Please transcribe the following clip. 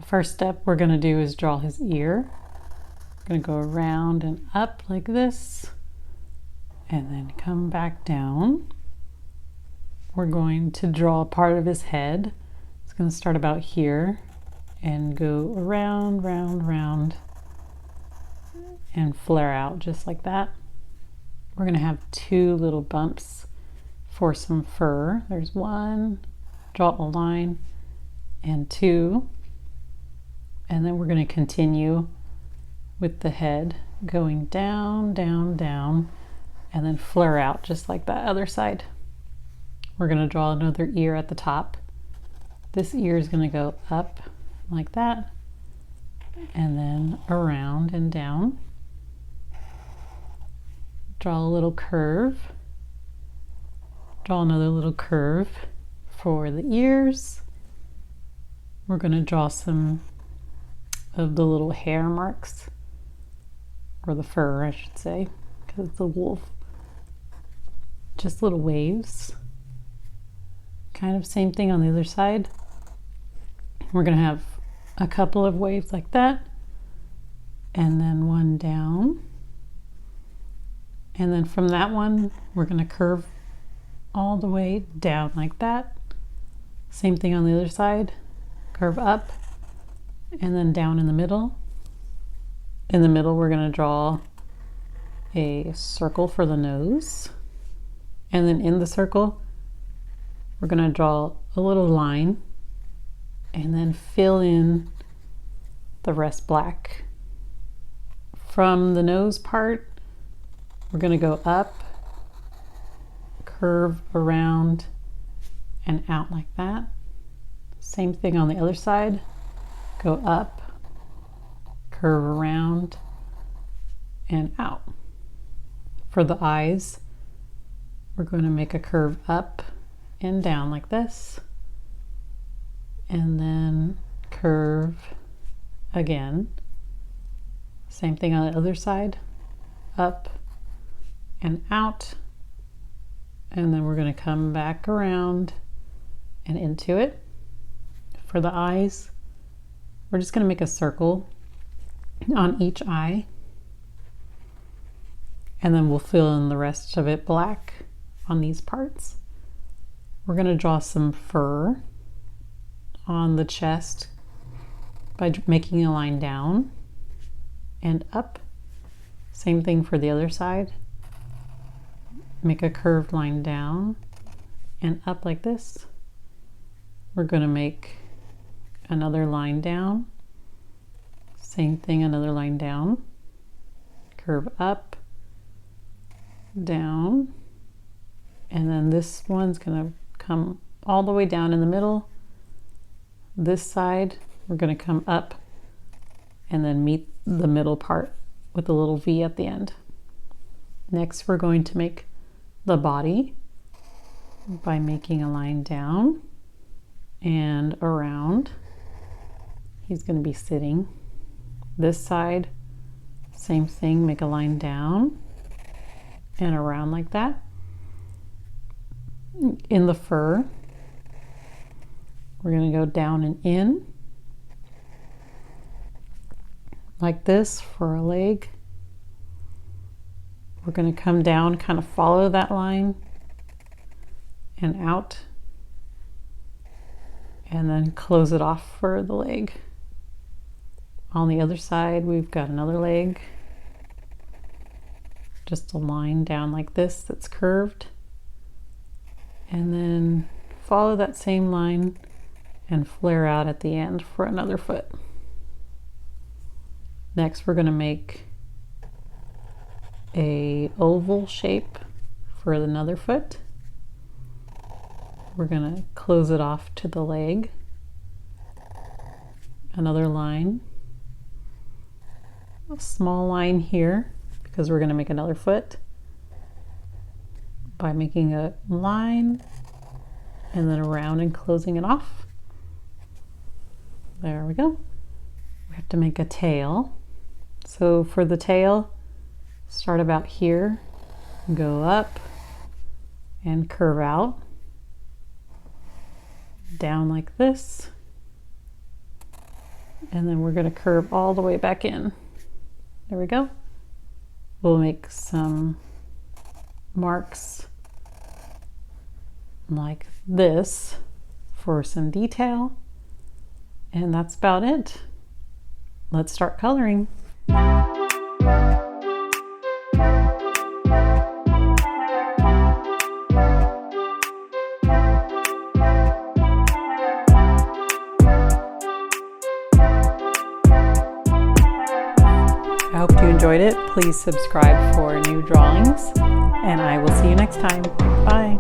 First step we're going to do is draw his ear. We're going to go around and up like this, and then come back down. We're going to draw part of his head. It's going to start about here and go around, round, round, and flare out just like that. We're going to have two little bumps for some fur. There's one, draw a line, and two. And then we're going to continue with the head going down, down, down, and then flare out just like that other side. We're going to draw another ear at the top. This ear is going to go up like that, and then around and down. Draw a little curve. Draw another little curve for the ears. We're going to draw some of the little hair marks, or the fur I should say, because it's a wolf. Just little waves. Kind of same thing on the other side. We're going to have a couple of waves like that, and then one down, and then from that one we're going to curve all the way down like that. Same thing on the other side. Curve up and then down in the middle. In the middle we're going to draw a circle for the nose, and then in the circle we're going to draw a little line and then fill in the rest black. From the nose part we're going to go up, curve around and out like that. Same thing on the other side. Go up, curve around and out. For the eyes, we're going to make a curve up and down like this, and then curve again. Same thing on the other side, up and out, and then we're going to come back around and into it. For the eyes, we're just going to make a circle on each eye, and then we'll fill in the rest of it black on these parts. We're going to draw some fur on the chest by making a line down and up. Same thing for the other side. Make a curved line down and up like this. We're going to make another line down. Same thing, another line down. Curve up, down, and then this one's going to come all the way down in the middle. This side we're going to come up and then meet the middle part with a little V at the end. Next we're going to make the body by making a line down and around. He's going to be sitting. This side, same thing, make a line down and around like that. In the fur, we're going to go down and in like this for a leg. We're going to come down, kind of follow that line and out, and then close it off for the leg. On the other side, we've got another leg. Just a line down like this that's curved. And then follow that same line and flare out at the end for another foot. Next, we're going to make a oval shape for another foot. We're going to close it off to the leg. Another line. A small line here because we're going to make another foot by making a line and then around and closing it off. There we go. We have to make a tail. So for the tail, start about here, go up and curve out, down like this, and then we're going to curve all the way back in. There we go. We'll make some marks like this for some detail, and that's about it. Let's start coloring. I hope you enjoyed it. Please subscribe for new drawings, and I will see you next time. Bye.